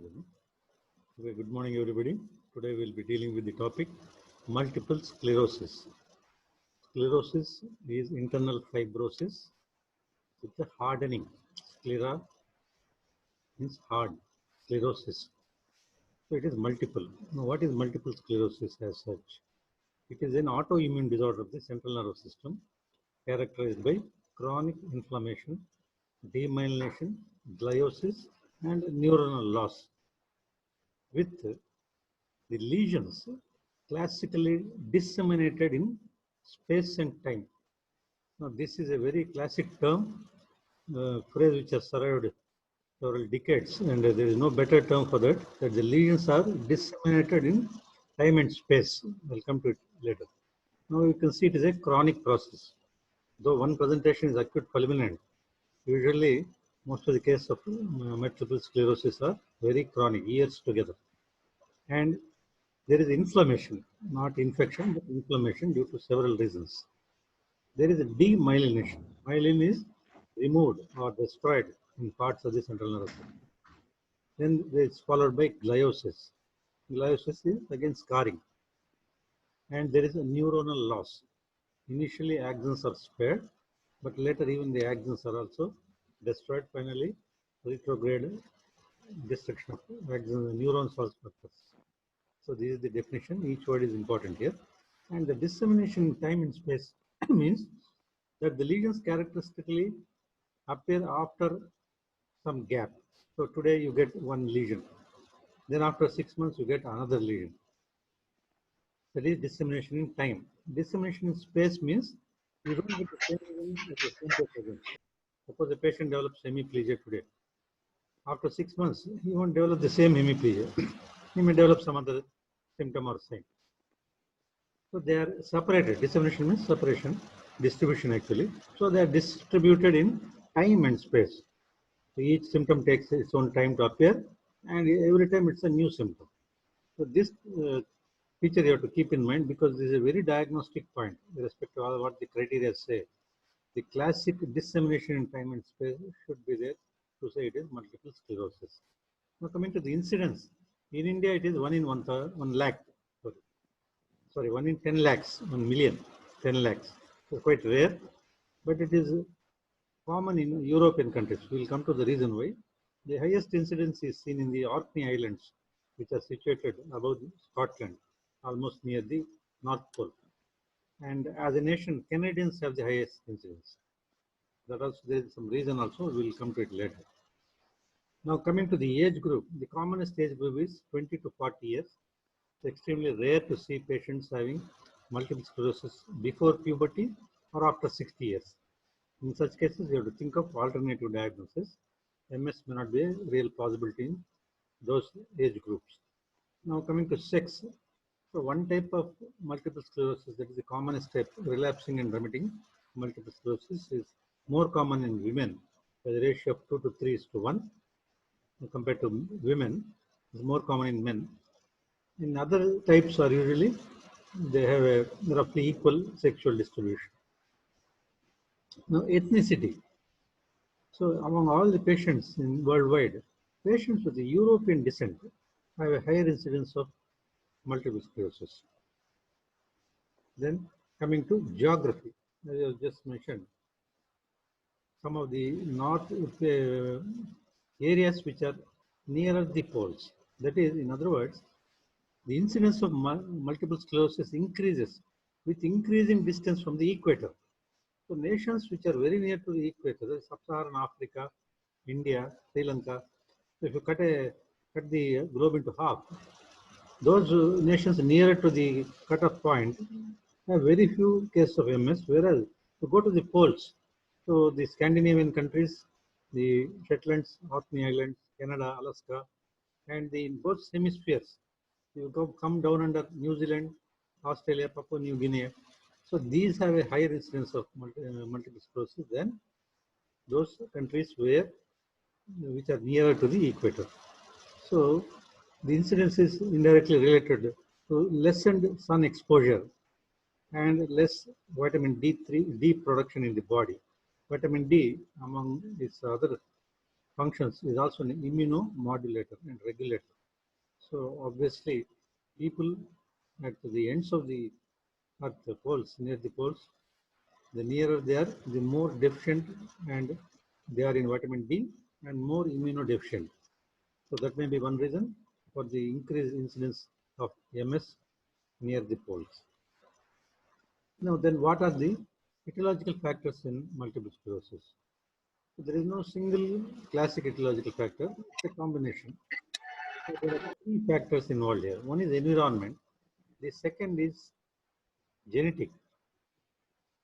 Okay, good morning, everybody. Today we'll be dealing with the topic multiple sclerosis. Sclerosis is internal fibrosis with a hardening. Sclera means hard, sclerosis. So it is multiple. Now, what is multiple sclerosis as such? It is an autoimmune disorder of the central nervous system characterized by chronic inflammation, demyelination, gliosis, and neuronal loss with the lesions classically disseminated in space and time. Now, this is a very classic term, phrase which has survived several decades, and there is no better term for that, that the lesions are disseminated in time and space. We'll come to it later. Now, you can see it is a chronic process. Though one presentation is acute fulminant, usually most of the cases of multiple sclerosis are very chronic, years together. And there is inflammation, not infection, but inflammation due to several reasons. There is a demyelination. Myelin is removed or destroyed in parts of the central nervous system. Then it's followed by gliosis. Gliosis is again scarring. And there is a neuronal loss. Initially, axons are spared, but later even the axons are also destroyed. Finally, retrograde destruction of axons, neurons also occurs. So this is the definition. Each word is important here. And the dissemination in time and space means that the lesions characteristically appear after some gap. So today you get one lesion. Then after 6 months you get another lesion. That is dissemination in time. Dissemination in space means you don't get the same lesion at the same place again. Suppose a patient develops hemiplegia today. After 6 months, he won't develop the same hemiplegia. He may develop some other symptom or sign. So they are separated. Dissemination means separation, distribution actually. So they are distributed in time and space. So each symptom takes its own time to appear, and every time it's a new symptom. So this feature you have to keep in mind, because this is a very diagnostic point with respect to what the criteria say. The classic dissemination in time and space should be there to say it is multiple sclerosis. Now coming to the incidence, in India it is 1 in 1 lakh. Sorry, 1 in 10 lakhs, 1 million, 10 lakhs. So quite rare, but it is common in European countries. We'll come to the reason why. The highest incidence is seen in the Orkney Islands, which are situated above Scotland, almost near the North Pole. And as a nation, Canadians have the highest incidence. That also, there is some reason also, we'll come to it later. Now coming to the age group, the commonest age group is 20 to 40 years. It's extremely rare to see patients having multiple sclerosis before puberty or after 60 years. In such cases, you have to think of alternative diagnosis. MS may not be a real possibility in those age groups. Now coming to sex. So one type of multiple sclerosis, that is the commonest type, relapsing and remitting multiple sclerosis, is more common in women by the ratio of 2 to 3 is to 1 compared to women. Is more common in men. In other types are usually, they have a roughly equal sexual distribution. Now, ethnicity. So, among all the patients in worldwide, patients with European descent have a higher incidence of multiple sclerosis. Then, coming to geography, as I just mentioned, some of the north areas which are nearer the poles. That is, in other words, the incidence of multiple sclerosis increases with increasing distance from the equator. So nations which are very near to the equator, Sub-Saharan Africa, India, Sri Lanka, so if you cut the globe into half, those nations nearer to the cutoff point have very few cases of MS, whereas to go to the poles, so the Scandinavian countries, the Shetlands, Orkney Islands, Canada, Alaska, and in both hemispheres, you come down under New Zealand, Australia, Papua New Guinea. So these have a higher incidence of multiple sclerosis than those countries which are nearer to the equator. So the incidence is indirectly related to lessened sun exposure and less vitamin D3 production in the body. Vitamin D, among its other functions is also an immunomodulator and regulator. So obviously, people at the ends of the earth, the poles, near the poles, the nearer they are, the more deficient and they are in vitamin D and more immunodeficient. So that may be one reason for the increased incidence of MS near the poles. Now, then what are the etiological factors in multiple sclerosis? So there is no single classic etiological factor, it's a combination. So there are three factors involved here. One is environment, the second is genetic,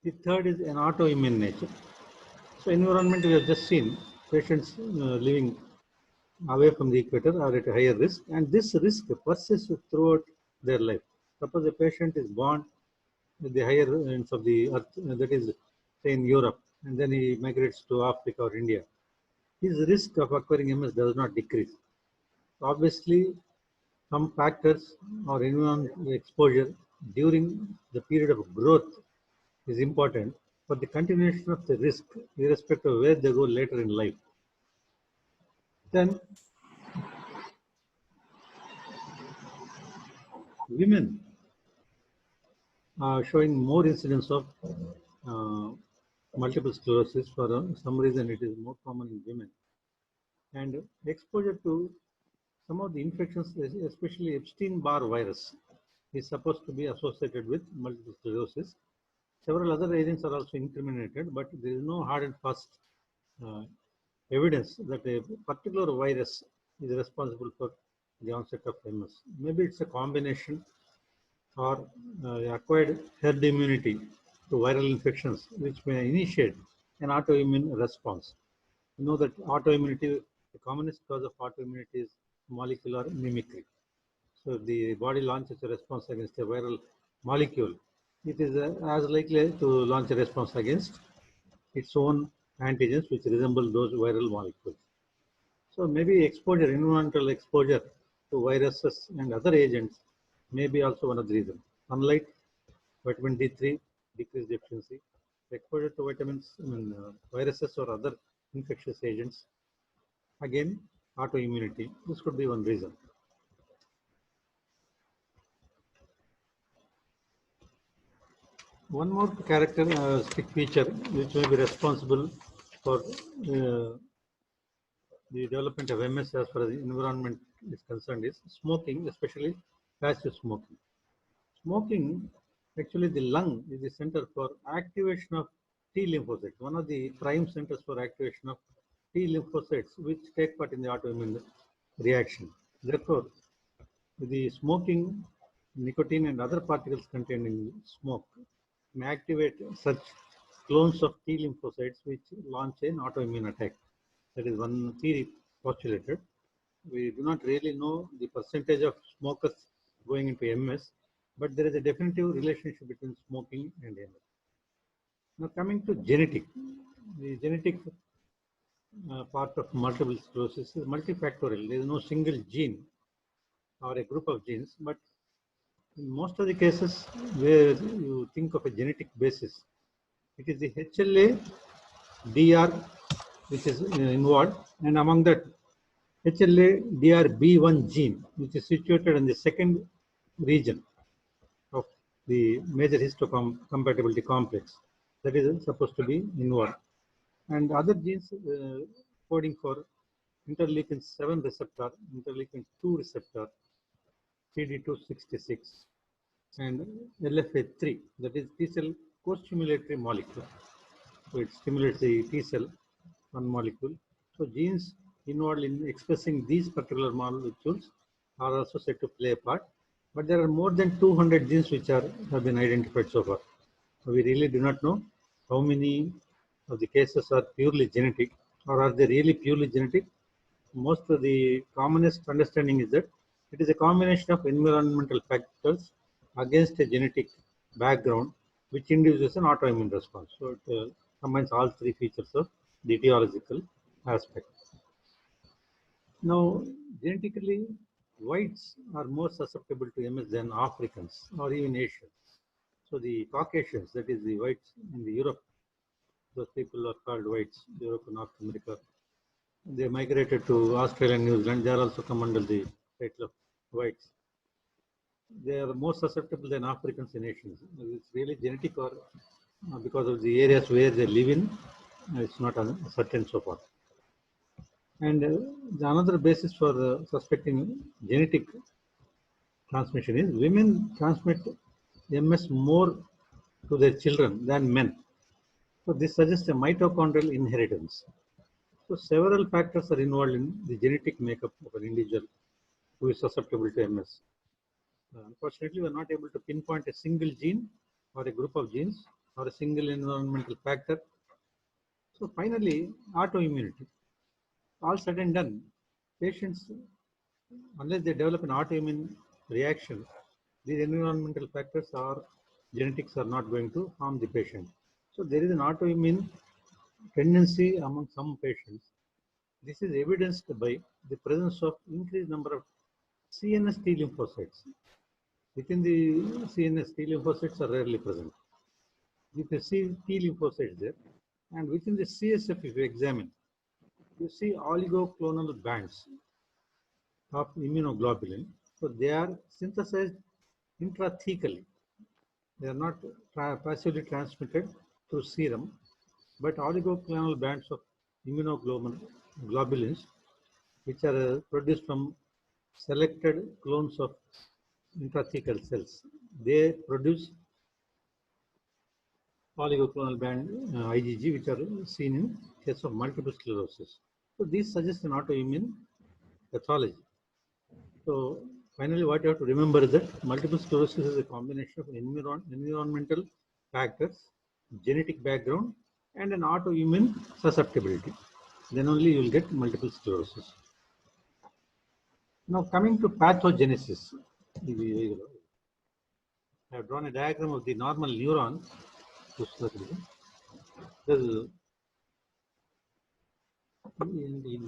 the third is an autoimmune nature. So environment we have just seen, patients living away from the equator are at a higher risk, and this risk persists throughout their life. Suppose a patient is born at the higher ends of the earth, that is, say in Europe, and then he migrates to Africa or India. His risk of acquiring MS does not decrease. Obviously, some factors or environmental exposure during the period of growth is important for the continuation of the risk, irrespective of where they go later in life. Then, women are showing more incidence of uh, multiple sclerosis. For some reason, it is more common in women. And exposure to some of the infections, especially Epstein-Barr virus, is supposed to be associated with multiple sclerosis. Several other agents are also incriminated, but there is no hard and fast uh, evidence that a particular virus is responsible for the onset of MS. Maybe it's a combination or acquired herd immunity to viral infections, which may initiate an autoimmune response. You know that autoimmunity, the commonest cause of autoimmunity is molecular mimicry. So the body launches a response against a viral molecule. It is as likely to launch a response against its own antigens, which resemble those viral molecules. So maybe exposure, environmental exposure to viruses and other agents may be also one of the reasons. Unlike vitamin D3 decreased deficiency, exposure to vitamins, viruses or other infectious agents, again, autoimmunity. This could be one reason. One more characteristic feature which may be responsible for the development of MS as far as the environment is concerned is smoking, especially passive smoking. Smoking, actually the lung is the center for activation of T lymphocytes, one of the prime centers for activation of T lymphocytes, which take part in the autoimmune reaction. Therefore, the smoking, nicotine and other particles contained in smoke may activate such clones of T lymphocytes which launch an autoimmune attack. That is one theory postulated. We do not really know the percentage of smokers going into MS, but there is a definitive relationship between smoking and MS. Now coming to genetic, the genetic part of multiple sclerosis is multifactorial. There is no single gene or a group of genes, but in most of the cases where you think of a genetic basis, it is the HLA DR which is involved, and among that HLA DRB1 gene, which is situated in the second region of the major histocompatibility complex, that is supposed to be involved. And other genes coding for interleukin 7 receptor, interleukin 2 receptor, CD266, and LFA3, that is T cell co-stimulatory molecule. So it stimulates the T cell, one molecule. So genes involved in expressing these particular molecules are also said to play a part. But there are more than 200 genes which have been identified so far. So we really do not know how many of the cases are purely genetic, or are they really purely genetic. Most of the commonest understanding is that it is a combination of environmental factors against a genetic background which induces an autoimmune response. So it combines all three features of the etiological aspect. Now, genetically, whites are more susceptible to MS than Africans or even Asians. So the Caucasians, that is the whites in the Europe, those people are called whites, Europe and North America. They migrated to Australia and New Zealand. They are also come under the title of whites. They are more susceptible than Africans in Asians. It's really genetic or because of the areas where they live in, it's not certain so far. And the another basis for suspecting genetic transmission is women transmit MS more to their children than men. So this suggests a mitochondrial inheritance. So several factors are involved in the genetic makeup of an individual who is susceptible to MS. Unfortunately, we are not able to pinpoint a single gene or a group of genes or a single environmental factor. So finally, autoimmunity. All said and done, patients, unless they develop an autoimmune reaction, these environmental factors or genetics are not going to harm the patient. So there is an autoimmune tendency among some patients. This is evidenced by the presence of increased number of CNS T lymphocytes. Within the CNS, T lymphocytes are rarely present. You can see T lymphocytes there, and within the CSF, if you examine, you see oligoclonal bands of immunoglobulin. So they are synthesized intrathecally. They are not passively transmitted through serum, but oligoclonal bands of immunoglobulins, which are produced from selected clones of intrathecal cells. They produce oligoclonal band IgG, which are seen in case of multiple sclerosis. So these suggest an autoimmune pathology. So finally, what you have to remember is that multiple sclerosis is a combination of environmental factors, genetic background, and an autoimmune susceptibility. Then only you will get multiple sclerosis. Now coming to pathogenesis, I have drawn a diagram of the normal neuron.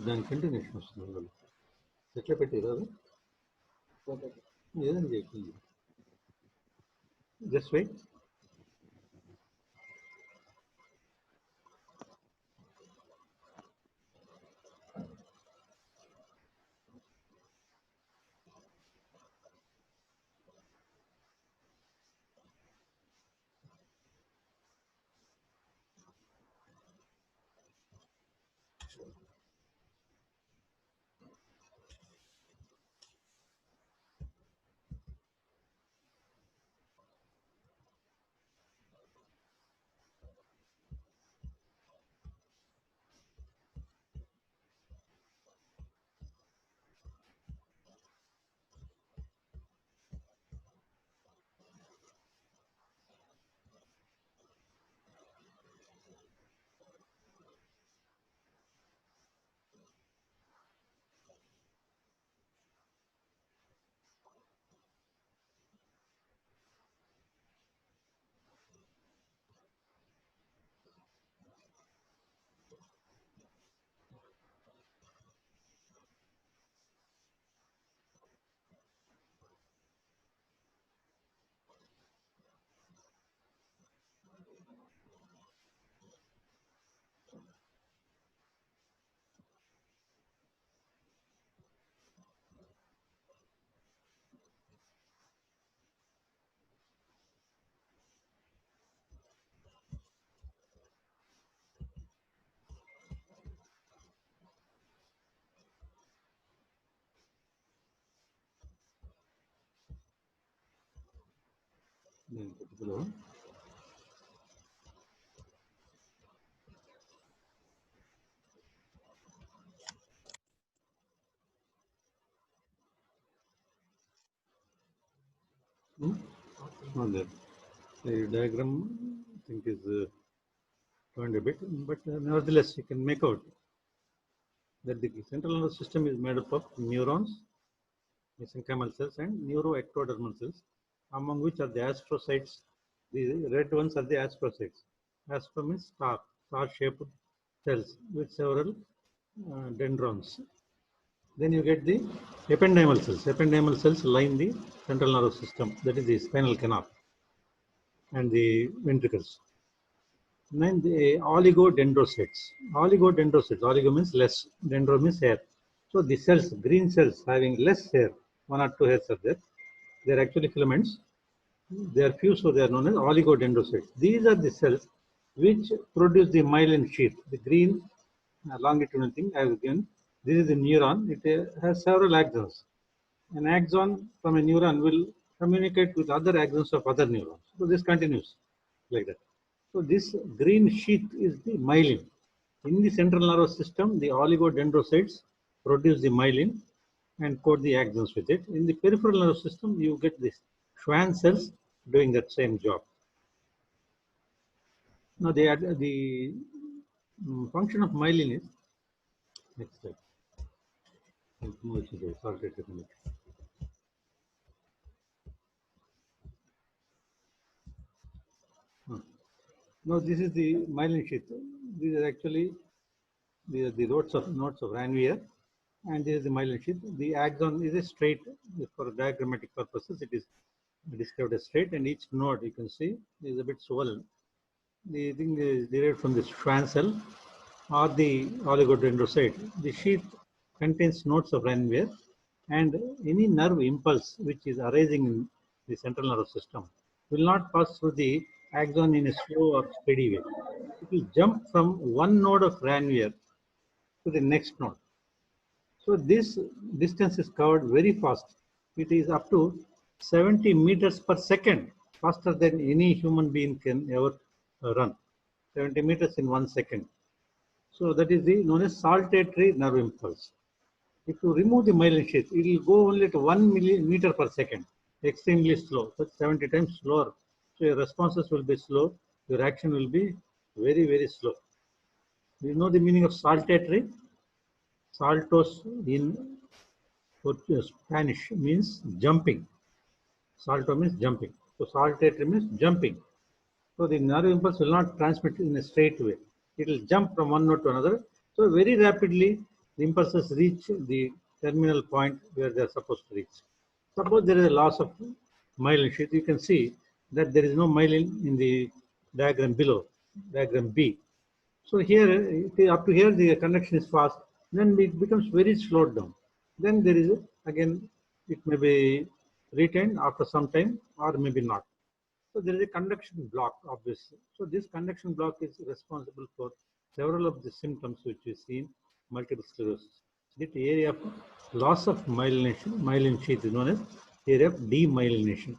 దాని continuation వస్తుంది ఎట్లా పెట్టారు అది ఏదని చెప్పింది just wait on that. The diagram I think is turned a bit, but nevertheless you can make out that the central nervous system is made up of neurons, mesenchymal cells, and neuroectodermal cells, among which are the astrocytes. The red ones are the astrocytes. Astro means star-shaped cells with several dendrons. Then you get the ependymal cells. Ependymal cells line the central nervous system, that is the spinal canal and the ventricles. Then the oligodendrocytes. Oligo means less, dendro means hair. So the cells, green cells having less hair, one or two hairs are there. They are actually filaments. They are few, so they are known as oligodendrocytes. These are the cells which produce the myelin sheath. The green longitudinal thing I have given. This is the neuron. It has several axons. An axon from a neuron will communicate with other axons of other neurons. So this continues like that. So this green sheath is the myelin. In the central nervous system, the oligodendrocytes produce the myelin and coat the axons with it. In the peripheral nervous system, you get this Schwann cells doing that same job. Now, the function of myelin is next slide. Now, this is the myelin sheath. These are actually the nodes of Ranvier, and this is the myelin sheath. The axon is a straight for diagrammatic purposes. It is described as straight, and each node you can see is a bit swollen. The thing is derived from the Schwann cell or the oligodendrocyte. The sheath contains nodes of Ranvier, and any nerve impulse which is arising in the central nervous system will not pass through the axon in a slow or steady way. It will jump from one node of Ranvier to the next node. So this distance is covered very fast. It is up to 70 meters per second, faster than any human being can ever run. 70 meters in 1 second. So that is the known as saltatory nerve impulse. If you remove the myelin sheath, it will go only at 1 millimeter per second, extremely slow, so 70 times slower. So your responses will be slow, your action will be very, very slow. You know the meaning of saltatory? Saltos in Spanish means jumping. Salto means jumping. So saltatory means jumping. So the nerve impulse will not transmit in a straight way. It will jump from one node to another. So very rapidly the impulses reach the terminal point where they are supposed to reach. Suppose there is a loss of myelin sheath. You can see that there is no myelin in the diagram below, diagram B. So here, up to here, the conduction is fast. Then it becomes very slowed down. Then there is, again, it may be retained after some time or maybe not. So there is a conduction block, obviously. So this conduction block is responsible for several of the symptoms which we see in multiple sclerosis. The area of loss of myelin sheath is known as area of demyelination.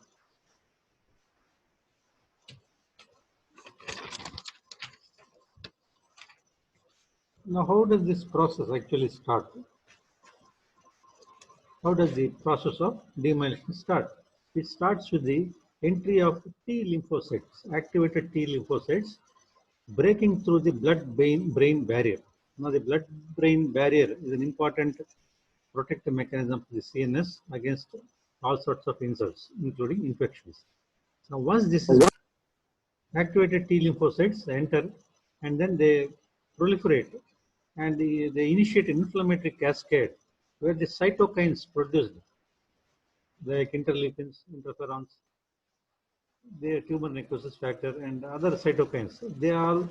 Now, how does this process actually start? How does the process of demyelination start? It starts with the entry of T lymphocytes, activated T lymphocytes, breaking through the blood-brain barrier. Now, the blood-brain barrier is an important protective mechanism for the CNS against all sorts of insults, including infections. Now, once this is activated, T lymphocytes enter and then they proliferate and they initiate an inflammatory cascade where the cytokines produced, like interleukins, interferons, the tumor necrosis factor, and other cytokines, they all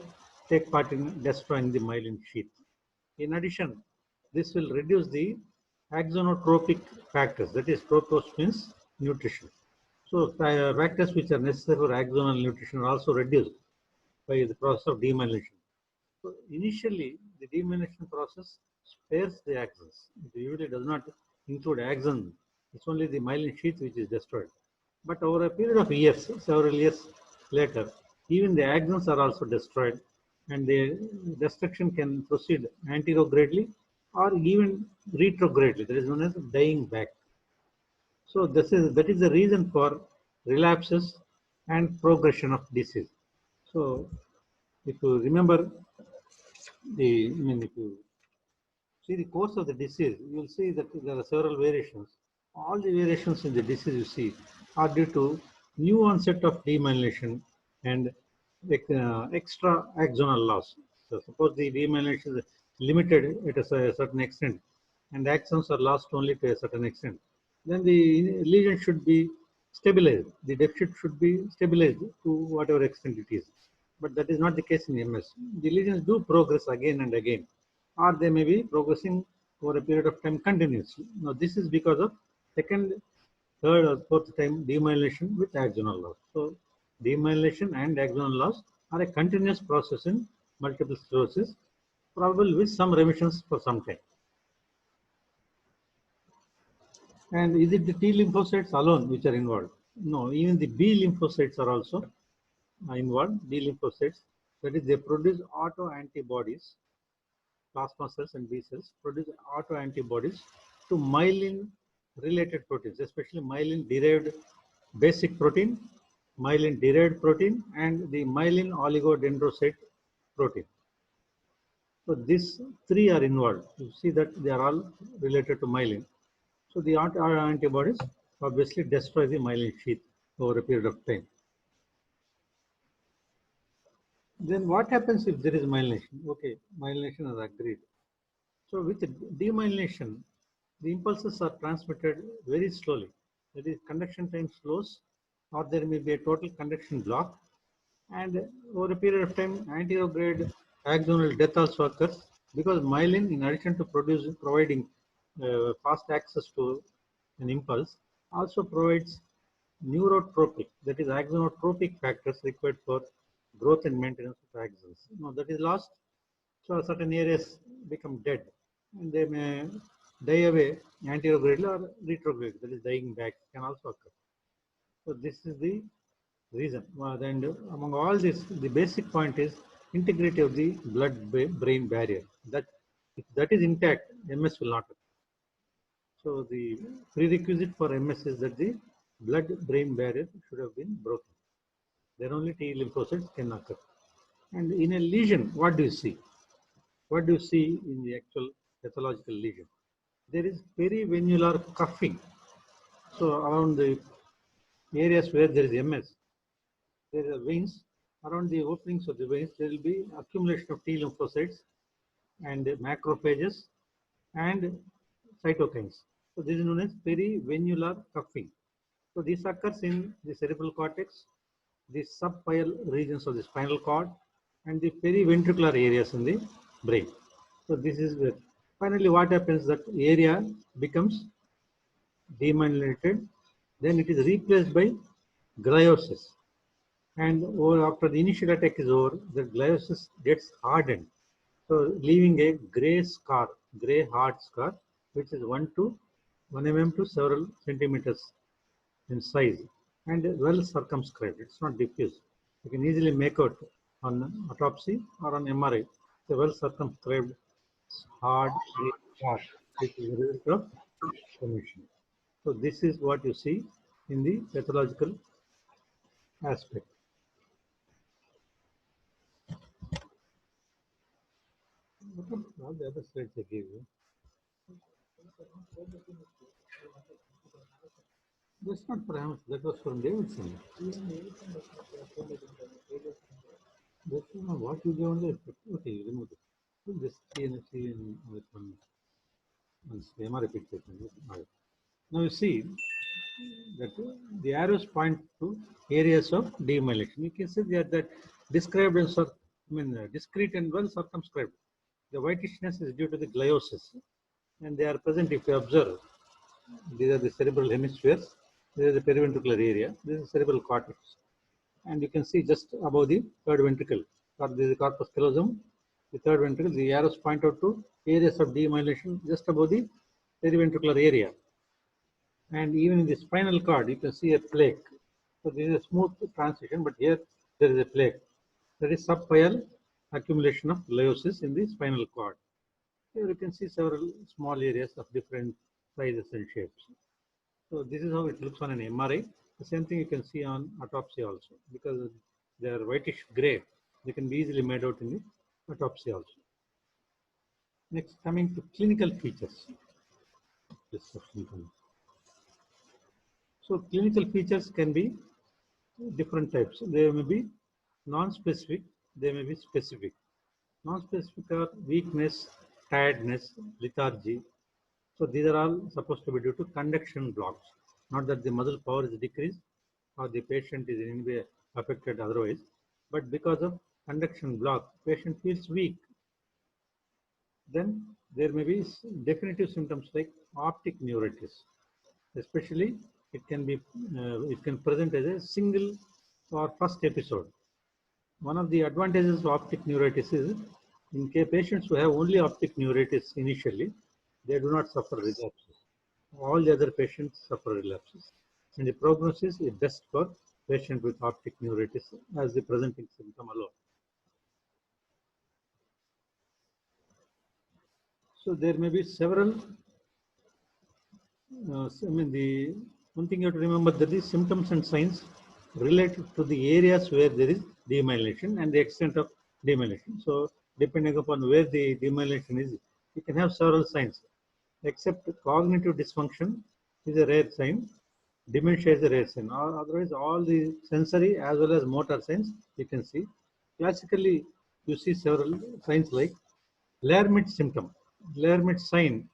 take part in destroying the myelin sheath. In addition, this will reduce the axonotropic factors, that is, tropos means nutrition. So, factors which are necessary for axonal nutrition are also reduced by the process of demyelination. So, initially, the demyelination process spares the axons. It usually does not include axon. It's only the myelin sheath which is destroyed. But over a period of years, several years later, even the axons are also destroyed, and the destruction can proceed anterogradely or even retrogradely. That is known as dying back. So that is the reason for relapses and progression of disease. So if you remember if you see the course of the disease, you will see that there are several variations. All the variations in the disease you see are due to new onset of demyelination and extra axonal loss. So suppose the demyelination is limited at a certain extent and axons are lost only to a certain extent, then the lesion should be stabilized. The deficit should be stabilized to whatever extent it is. but that is not the case in MS. The lesions do progress again and again, or they may be progressing over a period of time continuously. Now, this is because of second, third, or fourth time demyelination with axonal loss. So, demyelination and axonal loss are a continuous process in multiple sclerosis, probably with some remissions for some time. And is it the T lymphocytes alone which are involved? No, even the B lymphocytes are also involved. B lymphocytes, that is, they produce autoantibodies. Plasma cells and B cells produce autoantibodies to myelin-related proteins, especially myelin-derived basic protein, myelin-derived protein, and the myelin oligodendrocyte protein. So these three are involved. You see that they are all related to myelin. So the antibodies obviously destroy the myelin sheath over a period of time. Then what happens if there is myelination? Okay, myelination is agreed. So with demyelination, the impulses are transmitted very slowly. That is, conduction time slows, or there may be a total conduction block. And over a period of time, anterograde axonal death also occurs, because myelin, in addition to providing fast access to an impulse, also provides neurotropic, that is axonotropic factors required for growth and maintenance of axons. Now that is lost, so certain areas become dead, and they may die away anterogradely or retrogradely, that is dying back can also occur. So this is the reason. And among all this, the basic point is integrity of the blood-brain barrier. That if that is intact, MS will not occur. So the prerequisite for MS is that the blood-brain barrier should have been broken. Then only T lymphocytes can occur. And in a lesion, what do you see? What do you see in the actual pathological lesion? There is perivenular cuffing. So around the areas where there is MS, there are veins. Around the openings of the veins, there will be accumulation of T lymphocytes and macrophages and cytokines. So this is known as perivenular cuffing. So this occurs in the cerebral cortex, the subpial regions of the spinal cord, and the periventricular areas in the brain. So this is where finally what happens, that area becomes demyelinated, then it is replaced by gliosis. And after the initial attack is over, the gliosis gets hardened, so leaving a gray scar, gray hard scar, which is 1 mm to several centimeters in size, and well circumscribed. It's not diffuse. You can easily make out on autopsy or on MRI. The well circumscribed hard scar, which is a result of inflammation. So this is what you see in the pathological aspect. What are all the other slides I gave you? That's not for Hamilton, that was from Davidson. That's not what you gave on the, okay, you remove it. Just CNC and with one MRI picture. Now you see that the arrows point to areas of demyelination. You can see that described and discrete and well circumscribed. The whitishness is due to the gliosis, and they are present if you observe. These are the cerebral hemispheres. This is the periventricular area. This is cerebral cortex, and you can see just above the third ventricle, or this is the corpus callosum. The third ventricle. The arrows point out to areas of demyelination just above the periventricular area. And even in the spinal cord, you can see a plaque. So this is a smooth transition, but here there is a plaque. That is subpial accumulation of gliosis in the spinal cord. Here you can see several small areas of different sizes and shapes. So this is how it looks on an MRI. The same thing you can see on autopsy also, because they are whitish gray. They can be easily made out in the autopsy also. Next, coming to clinical features. So clinical features can be different types. They may be non-specific, they may be specific. Non-specific are weakness, tiredness, lethargy. So these are all supposed to be due to conduction blocks. Not that the muscle power is decreased or the patient is in any way affected otherwise, but because of conduction block, patient feels weak. Then there may be definitive symptoms like optic neuritis. Especially, it can present as a single or first episode. One of the advantages of optic neuritis is, in case patients who have only optic neuritis initially, they do not suffer relapses. All the other patients suffer relapses. And the prognosis is best for patient with optic neuritis as the presenting symptom alone. So there may be several, the one thing you have to remember that the symptoms and signs related to the areas where there is demyelination and the extent of demyelination. So depending upon where the demyelination is, you can have several signs. Except cognitive dysfunction is a rare sign, dementia is a rare sign. Otherwise, all the sensory as well as motor signs you can see. Classically, you see several signs like Lermit symptom. Lermit sign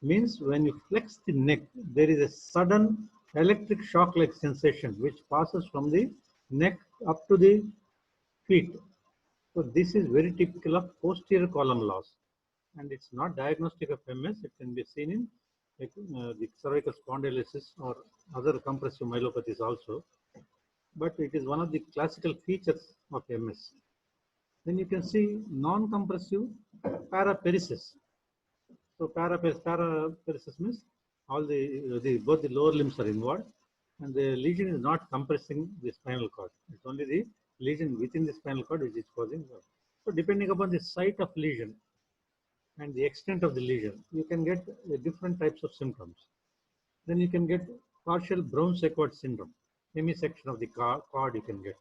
means when you flex the neck, there is a sudden electric shock-like sensation which passes from the neck up to the feet. So this is very typical of posterior column loss, and it's not diagnostic of MS. It can be seen in the cervical spondylosis or other compressive myelopathies also, but it is one of the classical features of MS. Then you can see non-compressive paraparesis. So paraparesis means all both the lower limbs are involved, and the lesion is not compressing the spinal cord. It's only the lesion within the spinal cord which is causing that. So depending upon the site of lesion and the extent of the lesion, you can get different types of symptoms. Then you can get partial Brown-Séquard syndrome, hemisection of the cord you can get.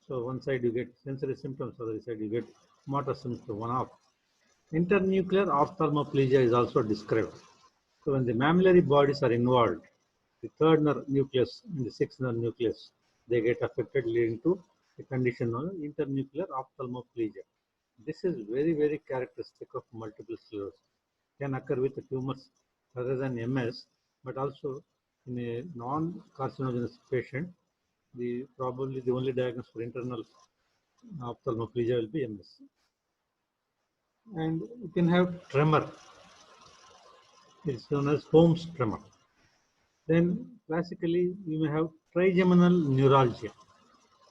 So one side you get sensory symptoms, other side you get motor symptoms, one off. Internuclear ophthalmoplegia is also described. So when the mammillary bodies are involved, the third nerve nucleus and the sixth nerve nucleus, they get affected, leading to a condition known as internuclear ophthalmoplegia. This is very, very characteristic of multiple sclerosis. Can occur with tumors other than MS, but also in a non-carcinogenous patient, probably the only diagnosis for internal ophthalmoplegia will be MS. And you can have tremor. It's known as Holmes tremor. Then classically, you may have trigeminal neuralgia.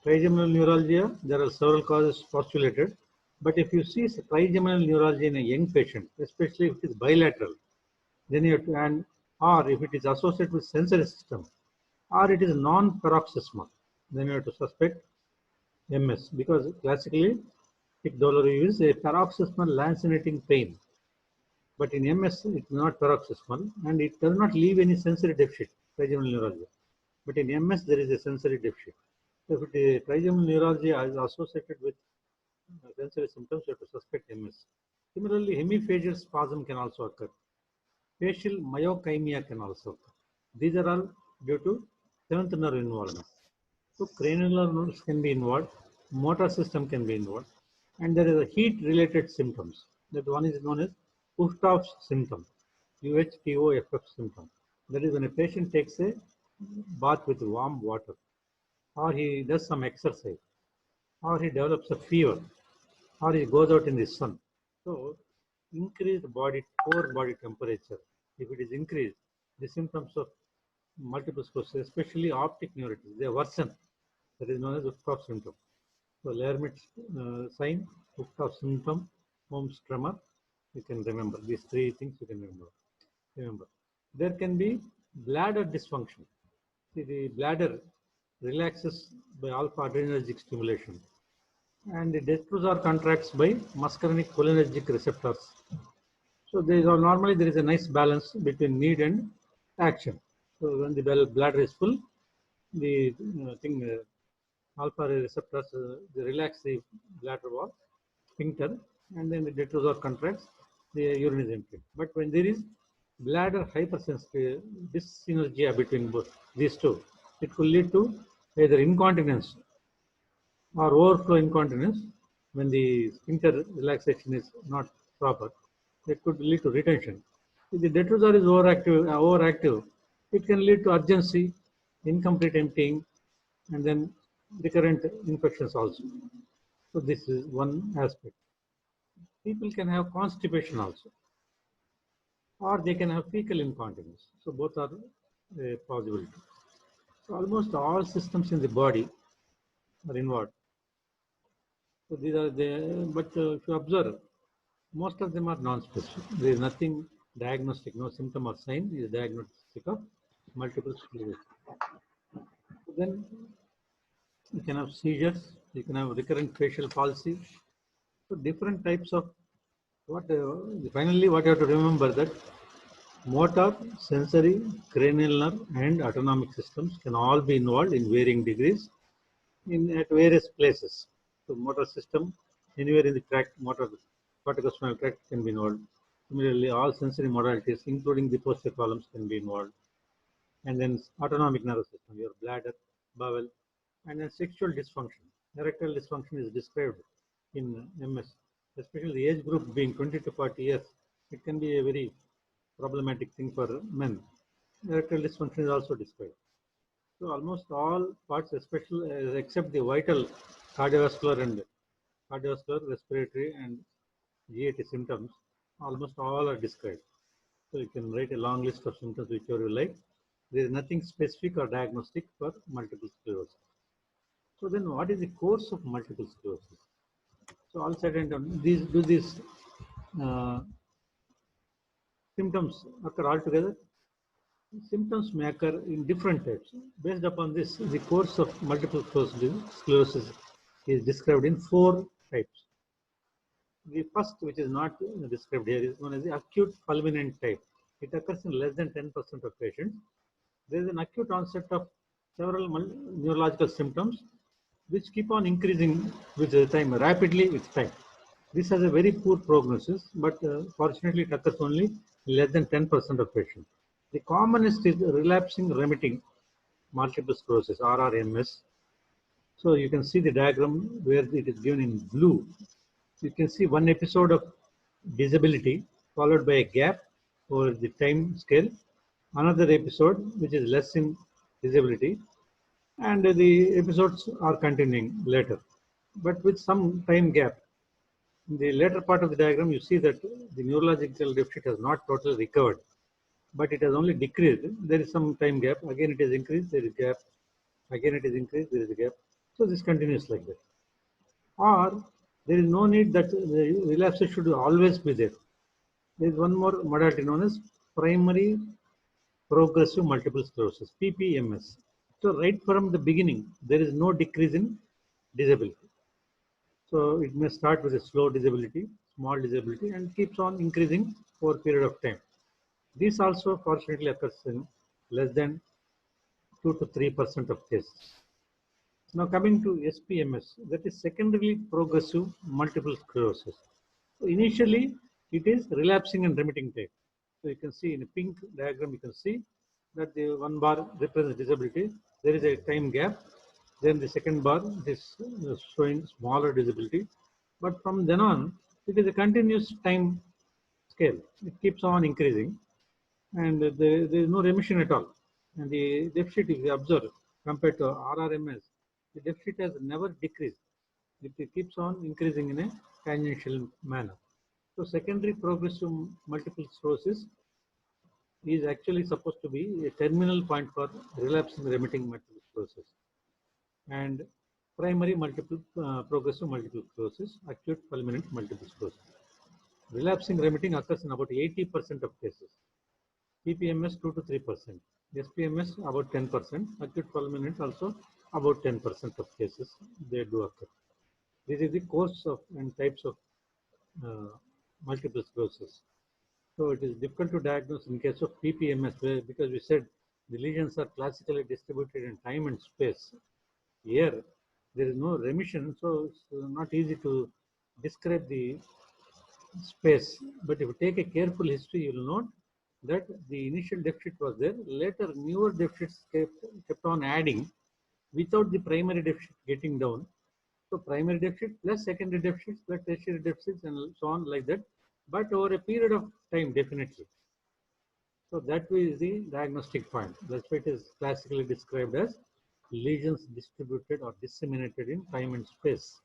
Trigeminal neuralgia, there are several causes postulated, but if you see trigeminal neuralgia in a young patient, especially if it is bilateral, then you have to, or if it is associated with sensory system, or it is non-paroxysmal, then you have to suspect MS, because classically, tic douloureux is a paroxysmal lancinating pain. But in MS, it is not paroxysmal and it does not leave any sensory deficit, trigeminal neuralgia. But in MS, there is a sensory deficit. So if it is trigeminal neuralgia is associated with sensory symptoms, you have to suspect MS. Similarly, hemiphageal spasm can also occur. Facial myokymia can also occur. These are all due to seventh nerve involvement. So cranial nerves can be involved, motor system can be involved, and there is a heat-related symptoms. That one is known as Uchthoff's symptom, UHTOFF symptom. That is when a patient takes a bath with warm water, or he does some exercise, or he develops a fever, or he goes out in the sun. So increased core body temperature, if it is increased, the symptoms of multiple sclerosis, especially optic neuritis, they worsen. That is known as Uchthoff symptom. So Lermit sign, Uchthoff symptom, Holmes tremor, you can remember. These three things you can remember. There can be bladder dysfunction. See, the bladder relaxes by alpha adrenergic stimulation, and the detrusor contracts by muscarinic cholinergic receptors. So normally there is a nice balance between need and action. So when the bladder is full, the alpha receptors they relax the bladder wall, sphincter, and then the detrusor contracts, the urine is emptied. But when there is bladder hypersensitivity, dyssynergia between both these two, it could lead to either incontinence or overflow incontinence when the sphincter relaxation is not proper. It could lead to retention. If the detrusor is overactive, it can lead to urgency, incomplete emptying, and then recurrent infections also. So this is one aspect. People can have constipation also, or they can have fecal incontinence. So both are a possibility. So almost all systems in the body are involved. So these are the, but if you observe, most of them are non-specific. There is nothing diagnostic, no symptom or sign is diagnostic of multiple sclerosis. So then you can have seizures, you can have recurrent facial palsy. So different types of what, finally what you have to remember that motor, sensory, cranial nerve and autonomic systems can all be involved in varying degrees at various places. So motor system, anywhere in the tract, motor corticospinal tract can be involved. Similarly, all sensory modalities, including the posterior columns, can be involved. And then autonomic nervous system, your bladder, bowel, and then sexual dysfunction. Erectile dysfunction is described in MS, especially the age group being 20 to 40 years. It can be a very problematic thing for men. Erectile dysfunction is also described. So almost all parts, especially except the vital cardiovascular, respiratory, and GAT symptoms, almost all are described. So you can write a long list of symptoms whichever you like. There is nothing specific or diagnostic for multiple sclerosis. So then what is the course of multiple sclerosis? So all said and done, these uh, symptoms occur altogether? Symptoms may occur in different types. Based upon this, the course of multiple sclerosis is described in 4 types. The first, which is not described here, is known as the acute fulminant type. It occurs in less than 10% of patients. There is an acute onset of several neurological symptoms which keep on increasing with the time, rapidly with time. This has a very poor prognosis, but fortunately it occurs only in less than 10% of patients. The commonest is relapsing remitting multiple sclerosis, RRMS. So you can see the diagram where it is given in blue. You can see one episode of disability followed by a gap over the time scale, another episode which is less in disability, and the episodes are continuing later, but with some time gap. In the later part of the diagram, you see that the neurological deficit has not totally recovered, but it has only decreased. There is some time gap. Again, it is increased. There is gap. Again, it is increased. There is a gap. So this continues like that. Or there is no need that the relapse should always be there. There is one more modality known as primary progressive multiple sclerosis, PPMS. So right from the beginning, there is no decrease in disability. So it may start with a slow disability, small disability, and keeps on increasing over a period of time. This also fortunately occurs in less than 2 to 3% of cases. Now coming to SPMS, that is secondary progressive multiple sclerosis. So initially, it is relapsing and remitting type. So you can see in a pink diagram, you can see that the one bar represents disability. There is a time gap. Then the second bar is showing smaller disability. But from then on, it is a continuous time scale. It keeps on increasing and there is no remission at all. And the deficit, if you observe, compared to RRMS, the deficit has never decreased. It keeps on increasing in a tangential manner. So secondary progressive multiple sclerosis is actually supposed to be a terminal point for relapsing remitting multiple sclerosis. And primary progressive multiple sclerosis, acute fulminant multiple sclerosis. Relapsing remitting occurs in about 80% of cases. PPMS 2 to 3%, SPMS about 10%, acute fulminant also about 10% of cases they do occur. This is the course of and types of multiple sclerosis. So it is difficult to diagnose in case of PPMS because we said the lesions are classically distributed in time and space. Here there is no remission, so it's not easy to describe the space. But if you take a careful history, you will note that the initial deficit was there. Later, newer deficits kept on adding without the primary deficit getting down. So primary deficit plus secondary deficits plus tertiary deficits and so on like that. But over a period of time, definitely. So that is the diagnostic point. That's why it is classically described as lesions distributed or disseminated in time and space.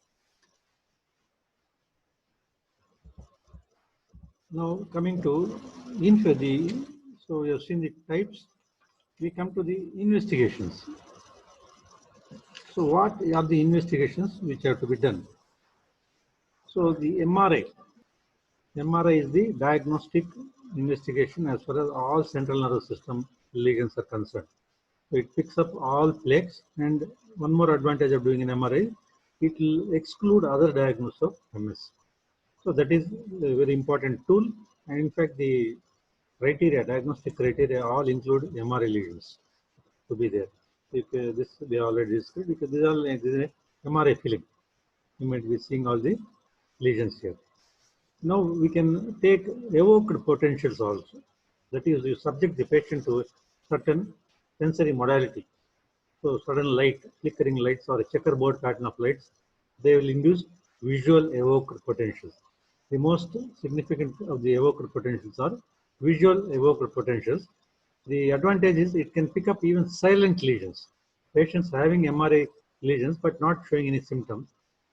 Now coming to info, so you have seen the types. We come to the investigations. So what are the investigations which have to be done? So the MRI is the diagnostic investigation as far as all central nervous system lesions are concerned. So it picks up all plaques, and one more advantage of doing an MRI, it will exclude other diagnosis of MS. So that is a very important tool, and in fact the criteria, diagnostic criteria all include MRI lesions to be there. If this we already discussed, because this is a MRI film. You might be seeing all the lesions here. Now we can take evoked potentials also. That is, you subject the patient to certain sensory modality. So sudden light, flickering lights or a checkerboard pattern of lights, they will induce visual evoked potentials. The most significant of the evoked potentials are visual evoked potentials. The advantage is it can pick up even silent lesions. Patients having MRI lesions but not showing any symptoms,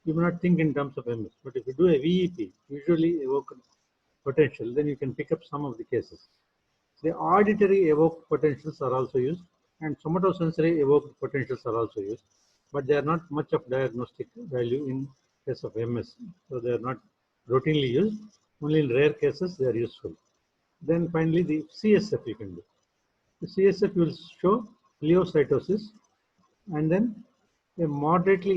you may not think in terms of MS. But if you do a VEP, visually evoked potential, then you can pick up some of the cases. The auditory evoked potentials are also used, and somatosensory evoked potentials are also used, but they are not much of diagnostic value in case of MS. So they are not routinely used. Only in rare cases they are useful. Then finally the CSF you can do. The CSF will show pleocytosis, and then a moderate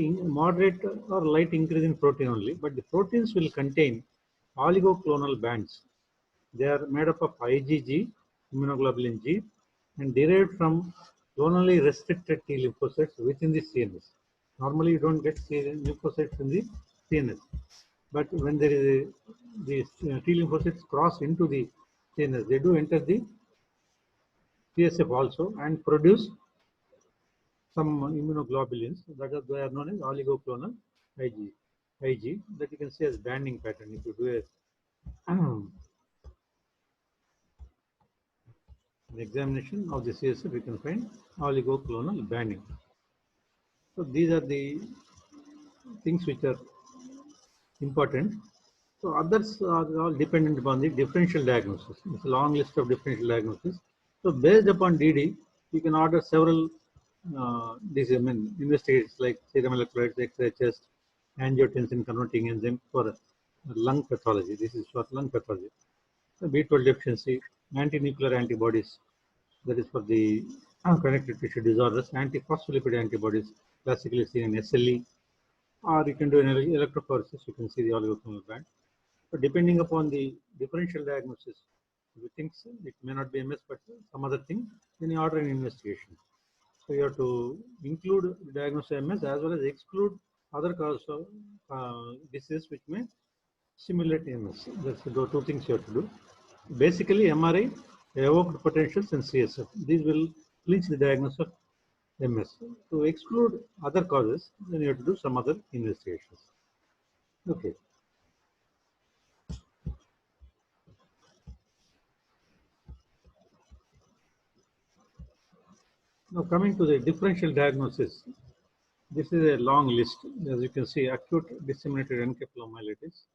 or light increase in protein only, but the proteins will contain oligoclonal bands. They are made up of IgG, immunoglobulin G, and derived from clonally restricted T lymphocytes within the CNS. Normally, you don't get lymphocytes in the CNS, but when there is these T lymphocytes cross into the CNS, they do enter the CSF also and produce some immunoglobulins that are, they are known as oligoclonal IG that you can see as banding pattern. If you do an examination of the CSF, we can find oligoclonal banding. So these are the things which are important. So others are all dependent upon the differential diagnosis. It's a long list of differential diagnosis. So based upon DD, you can order several investigations like serum electrolytes, X-ray chest, angiotensin converting enzyme for lung pathology. This is for lung pathology. So B12 deficiency, anti-nuclear antibodies, that is for the connective tissue disorders, antiphospholipid antibodies, classically seen in SLE, or you can do an electrophoresis, you can see the oligoclonal band. But depending upon the differential diagnosis, if you think it may not be MS but some other thing, then you order an investigation. So you have to include the diagnosis of MS as well as exclude other causes of disease which may simulate MS. That's the two things you have to do. Basically, MRI, evoked potentials, and CSF. These will clinch the diagnosis of MS. To exclude other causes, then you have to do some other investigations. Okay. Now coming to the differential diagnosis, this is a long list. As you can see, acute disseminated encephalomyelitis,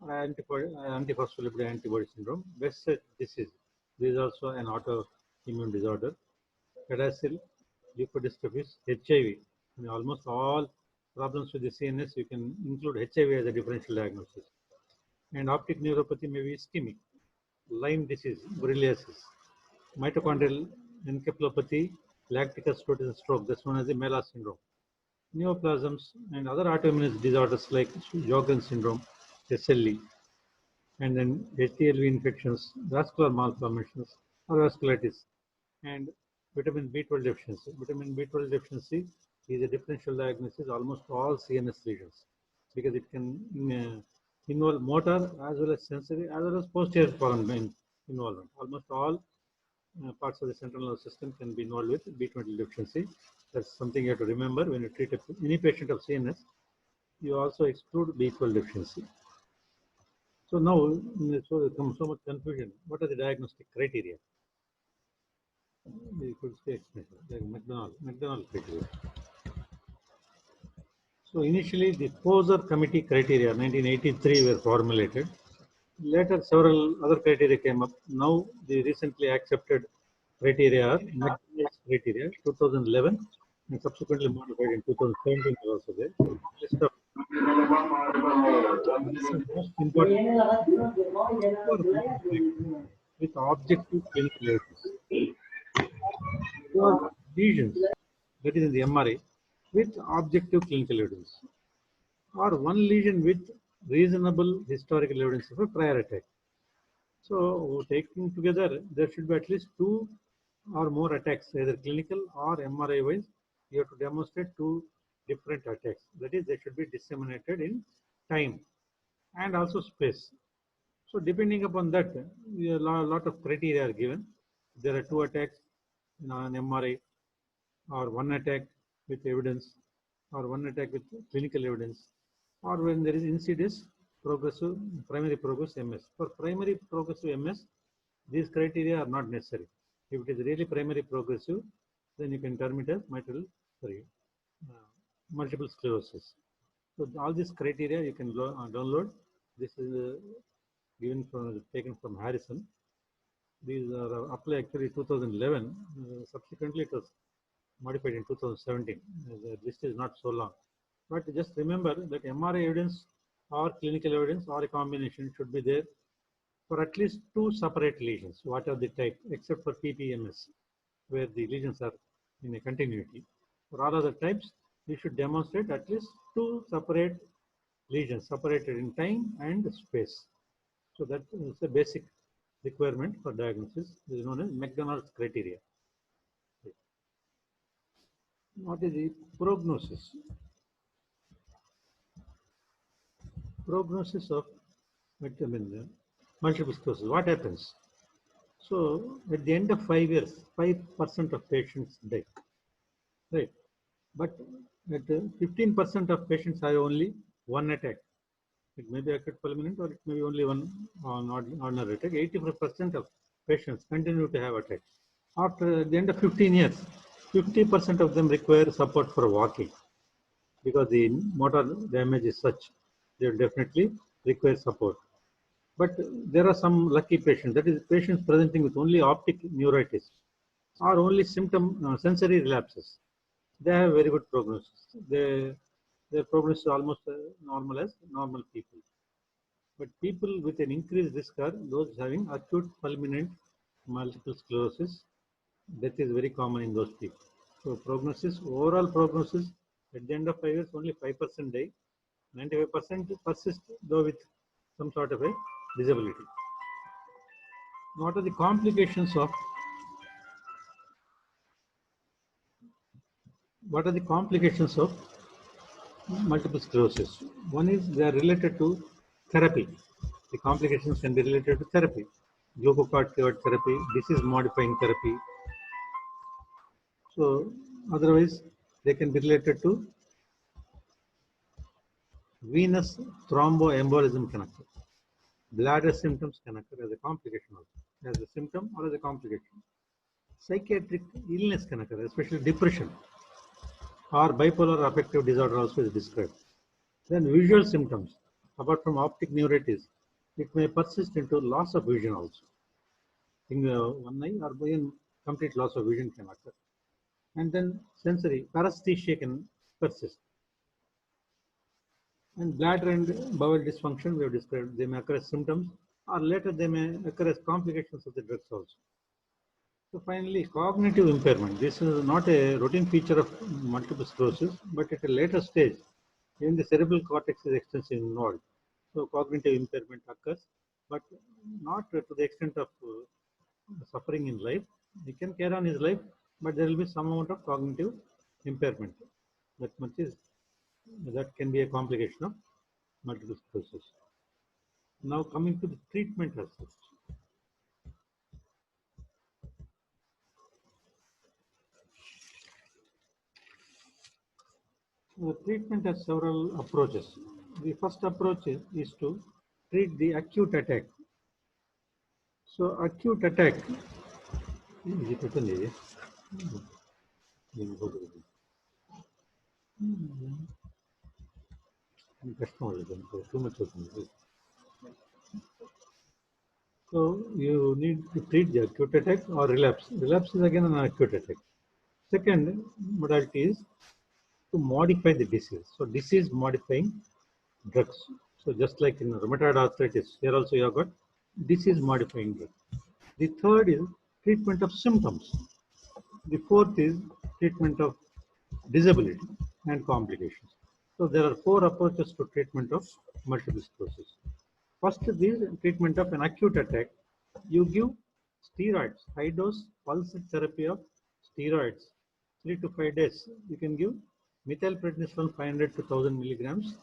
antiphospholipid antibody syndrome, Behçet disease. This is also an autoimmune disorder. Cadacil, leukodystrophies, HIV. In almost all problems with the CNS, you can include HIV as a differential diagnosis. And optic neuropathy may be ischemic. Lyme disease, borreliosis, mitochondrial encephalopathy, lactic acidosis stroke, that's known as the MELAS syndrome. Neoplasms and other autoimmune disorders like Sjogren's syndrome, SLE, and then HTLV infections, vascular malformations, or vasculitis, and vitamin B12 deficiency. Vitamin B12 deficiency is a differential diagnosis almost all CNS lesions because it can involve motor as well as sensory as well as posterior column involvement. Almost all parts of the central nervous system can be involved with B12 deficiency. That's something you have to remember when you treat any patient of CNS. You also exclude B12 deficiency. So now, so there comes so much confusion. What are the diagnostic criteria? You could say like McDonald criteria. So initially, the Poser Committee criteria, 1983, were formulated. Later, several other criteria came up. Now, the recently accepted criteria are McDonald's criteria, 2011, and subsequently modified in 2017 also there. List of most important with objective clinical evidence. For lesions, that is in the MRI, with objective clinical evidence, or one lesion with reasonable historical evidence of a prior attack. So, taking together, there should be at least two or more attacks, either clinical or MRI wise. You have to demonstrate two different attacks. That is, they should be disseminated in time and also space. So, depending upon that, a lot of criteria are given. There are two attacks in an MRI, or one attack with evidence, or one attack with clinical evidence, or when there is insidious progressive primary progressive MS. For primary progressive MS, these criteria are not necessary. If it is really primary progressive, then you can term it as multiple sclerosis. So all these criteria you can download. This is taken from Harrison. These are applied actually 2011. Subsequently, it was modified in 2017. The list is not so long. But just remember that MRI evidence or clinical evidence or a combination should be there for at least two separate lesions, whatever the type, except for PPMS, where the lesions are in a continuity. For all other types, you should demonstrate at least two separate lesions, separated in time and space. So that is a basic requirement for diagnosis. This is known as McDonald's criteria. What is the prognosis? Prognosis of multiple sclerosis. What happens? So at the end of 5 years, 5% of patients die, right? But at 15% of patients have only one attack. It may be acute fulminant or it may be only one ordinary attack. 85% of patients continue to have attacks. After the end of 15 years, 50% of them require support for walking because the motor damage is such. They will definitely require support. But there are some lucky patients, that is patients presenting with only optic neuritis or only sensory relapses. They have very good prognosis. Their prognosis is almost normal as normal people. But people with an increased risk are those having acute fulminant multiple sclerosis. Death is very common in those people. So prognosis, overall prognosis, at the end of 5 years, only 5% die. 95% persist, though with some sort of a disability. What are the complications of multiple sclerosis? One is they are related to therapy. The complications can be related to therapy, glucocorticoid therapy, disease modifying therapy. So otherwise, they can be related to venous thromboembolism can occur. Bladder symptoms can occur as a complication also, as a symptom or as a complication. Psychiatric illness can occur, especially depression or bipolar affective disorder also is described. Then visual symptoms, apart from optic neuritis, it may persist into loss of vision also. In one eye or even complete loss of vision can occur. And then sensory, paresthesia can persist. And bladder and bowel dysfunction we have described, they may occur as symptoms or later they may occur as complications of the drugs also. So finally, cognitive impairment. This is not a routine feature of multiple sclerosis, but at a later stage, even the cerebral cortex is extensively involved. So cognitive impairment occurs, but not to the extent of suffering in life. He can carry on his life, but there will be some amount of cognitive impairment. That can be a complication of multiple sclerosis. Now coming to the treatment aspect. Treatment has several approaches. The first approach is to treat the acute attack. So acute attack is it written here? Too much. So you need to treat the acute attack or relapse. Relapse is again an acute attack. Second modality is to modify the disease. So disease modifying drugs. So just like in rheumatoid arthritis, here also you have got disease modifying drug. The third is treatment of symptoms. The fourth is treatment of disability and complications. So there are four approaches to treatment of multiple sclerosis. First is treatment of an acute attack. You give steroids, high dose pulse therapy of steroids, 3 to 5 days. You can give methylprednisolone 500 to 1000 milligrams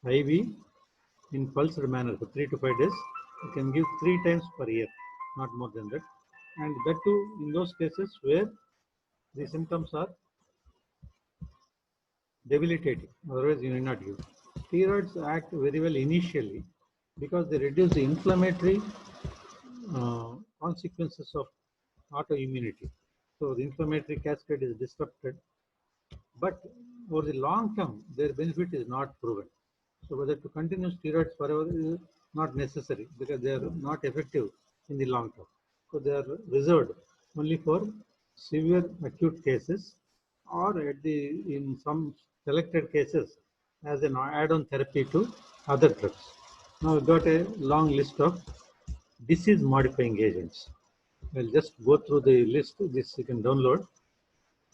IV in pulsed manner for 3 to 5 days. You can give 3 times per year, not more than that. And that too in those cases where the symptoms are debilitating, otherwise you need not use. Steroids act very well initially because they reduce the inflammatory consequences of autoimmunity. So the inflammatory cascade is disrupted, but over the long term, their benefit is not proven. So whether to continue steroids forever is not necessary because they are not effective in the long term. So they are reserved only for severe acute cases or at the in some selected cases as an add-on therapy to other drugs. Now we got a long list of disease modifying agents. I'll just go through the list. This you can download.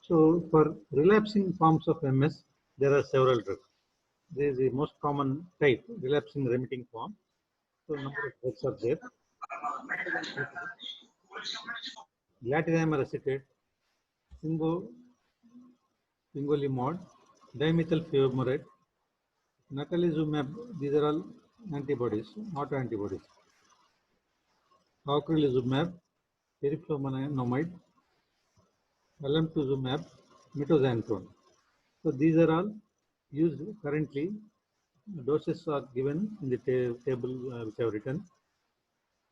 So for relapsing forms of MS, there are several drugs. This is the most common type, relapsing remitting form. So number of drugs are there. Latimer acetate, fingolimod, dimethyl fumarate, natalizumab. These are all antibodies, autoantibodies. Ocrelizumab, teriflunomide, alemtuzumab, mitoxantrone. So these are all used currently. Doses are given in the table which I have written.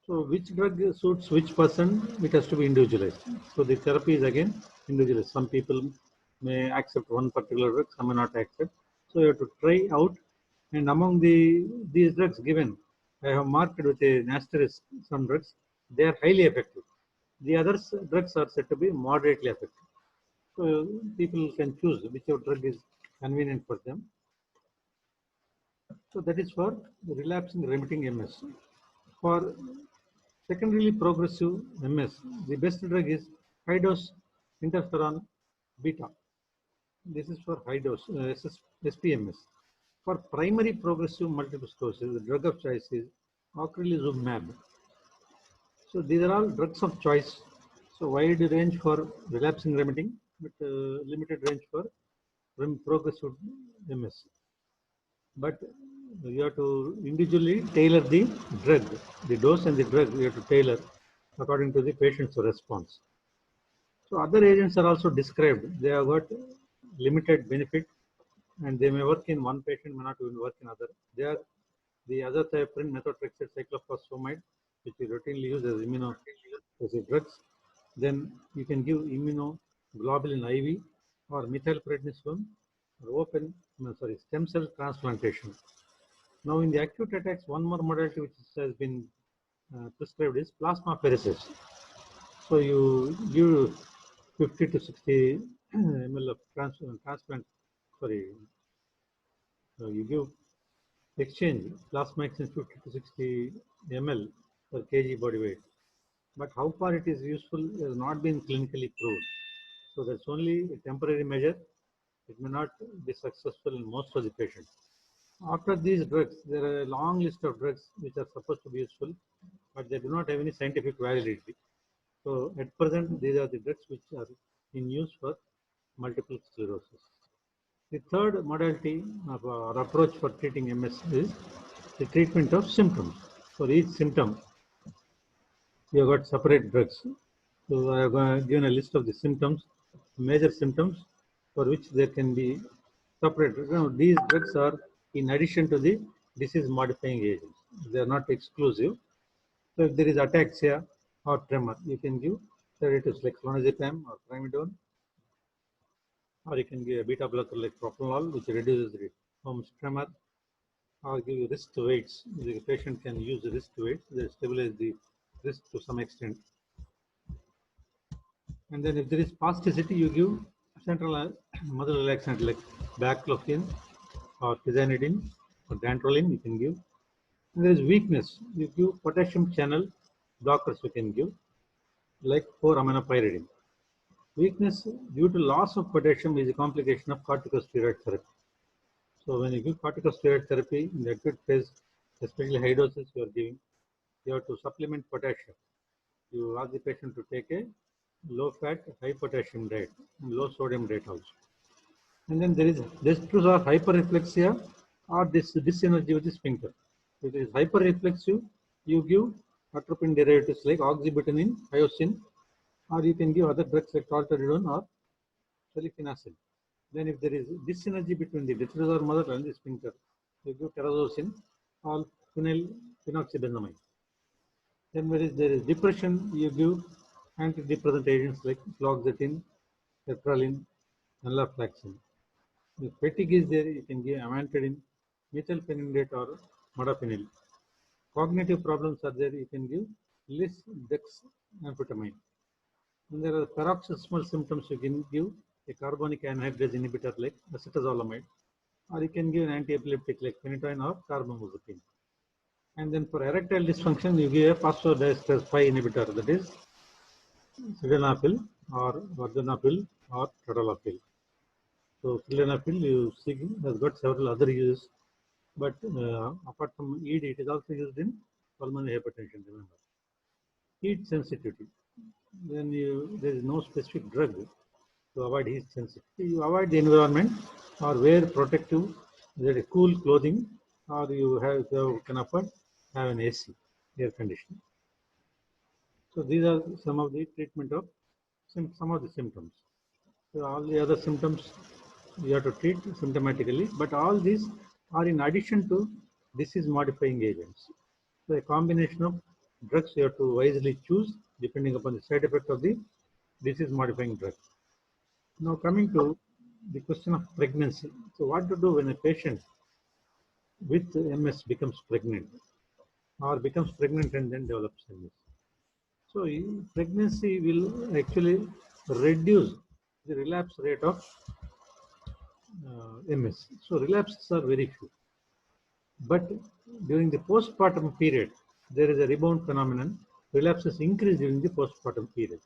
So which drug suits which person, it has to be individualized. So the therapy is again individualized. Some people may accept one particular drug, some may not accept. So you have to try out. And among these drugs given, I have marked with an asterisk some drugs. They are highly effective. The others drugs are said to be moderately effective. So people can choose whichever drug is convenient for them. So that is for relapsing remitting MS. For secondarily progressive MS, the best drug is high dose interferon beta. This is for high dose SPMS. For primary progressive multiple sclerosis, the drug of choice is ocrelizumab. So these are all drugs of choice. So wide range for relapsing remitting, but limited range for progressive MS. But you have to individually tailor the drug, the dose and the drug you have to tailor according to the patient's response. So other agents are also described. They have got limited benefit and they may work in one patient, may not even work in other. They are the azathioprine, methotrexate, cyclophosphamide, which we routinely use as immunosuppressive drugs. Then you can give immunoglobulin IV or methylprednisolone or stem cell transplantation. Now in the acute attacks, one more modality which has been prescribed is plasmapheresis. So you give 50 to 60 ml of transplant, you give exchange, plasma exchange 50 to 60 ml per kg body weight. But how far it is useful has not been clinically proved. So that's only a temporary measure. It may not be successful in most of the patients. After these drugs, there are a long list of drugs which are supposed to be useful, but they do not have any scientific validity. So at present, these are the drugs which are in use for multiple sclerosis. The third modality of or approach for treating MS is the treatment of symptoms. For each symptom, we have got separate drugs. So I have given a list of the symptoms, major symptoms for which there can be separate. Now, these drugs are in addition to the disease modifying agents. They are not exclusive. So if there is ataxia or tremor, you can give sedatives like clonazepam or primidone, or you can give a beta blocker like propranolol, which reduces the tremor, or give you wrist weights. The patient can use the wrist weights. They stabilize the risk to some extent. And then if there is spasticity, you give central muscle relaxant like baclofen or tizanidine or dantrolene you can give. And there is weakness, you give potassium channel blockers you can give like 4-aminopyridine. Weakness due to loss of potassium is a complication of corticosteroid therapy. So when you give corticosteroid therapy in the acute phase, especially high doses you are giving, you have to supplement potassium. You ask the patient to take a low fat, high potassium diet, and low sodium diet also. And then there is distress or hyperreflexia or this dysenergy with the sphincter. If it is hyperreflexive, you give atropine derivatives like oxybutynin, hyoscine, or you can give other drugs like tolterodone or sulfasalazine. Then if there is dysenergy between the detrusor muscle and the sphincter, you give terazosin or phenoxybenzamide. Then when there is depression, you give antidepressant agents like fluoxetine, sertraline, venlafaxine. If fatigue is there, you can give amantadine, methylphenidate or modafinil. Cognitive problems are there, you can give lisdexamfetamine. When there are paroxysmal symptoms, you can give a carbonic anhydrase inhibitor like acetazolamide, or you can give an anti-epileptic like phenytoin or carbamazepine. And then for erectile dysfunction, you give a phosphodiesterase 5 inhibitor, that is sildenafil or vardenafil or tadalafil. So sildenafil you see has got several other uses, but apart from ED, it is also used in pulmonary hypertension. Remember, heat sensitivity. Then there is no specific drug to avoid heat sensitivity. You avoid the environment or wear protective, that is cool clothing, or you have, if you can afford, have an AC, air conditioning. So these are some of the treatment of some of the symptoms. So all the other symptoms you have to treat symptomatically, but all these are in addition to disease modifying agents. So a combination of drugs you have to wisely choose depending upon the side effect of the disease modifying drug. Now coming to the question of pregnancy. So what to do when a patient with MS becomes pregnant or becomes pregnant and then develops MS? So pregnancy will actually reduce the relapse rate of MS. So relapses are very few. But during the postpartum period, there is a rebound phenomenon. Relapses increase during the postpartum period.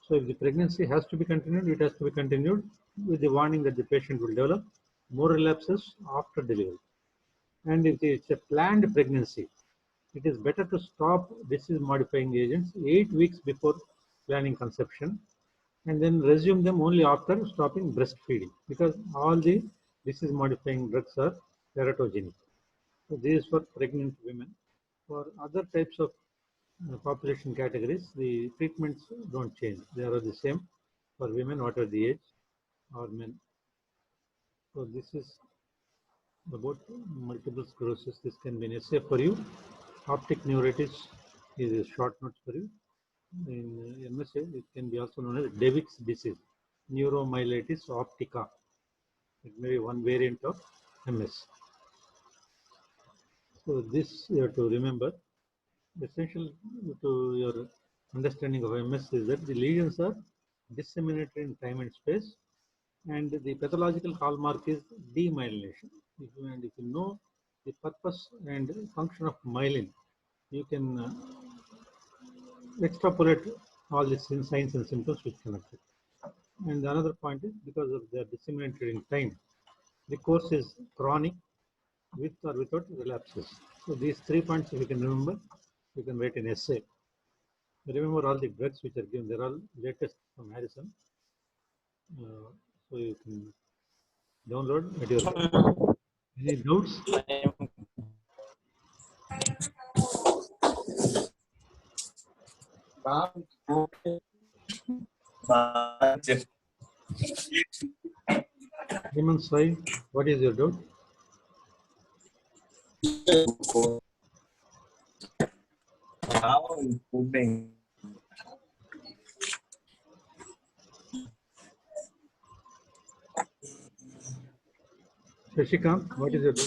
So if the pregnancy has to be continued, it has to be continued with the warning that the patient will develop more relapses after delivery. And if it's a planned pregnancy, it is better to stop disease modifying agents 8 weeks before planning conception and then resume them only after stopping breastfeeding, because all the disease modifying drugs are teratogenic. So this is for pregnant women. For other types of population categories, the treatments don't change. They are the same for women, whatever the age, or men. So this is about multiple sclerosis. This can be an essay for you. Optic neuritis is a short note for you. In MSA, it can be also known as Devick's disease, neuromyelitis optica. It may be one variant of MS. So this you have to remember. Essential to your understanding of MS is that the lesions are disseminated in time and space, and the pathological hallmark is demyelination. If you know the purpose and function of myelin, you can extrapolate all the signs and symptoms which can occur. And another point is because of their disseminated in time, the course is chronic with or without relapses. So these 3 points, if you can remember, you can write an essay. Remember all the drugs which are given, they're all latest from Harrison. So you can download at your any doubts? Human Sai, what is your doubt? Shashikant, what is your doubt?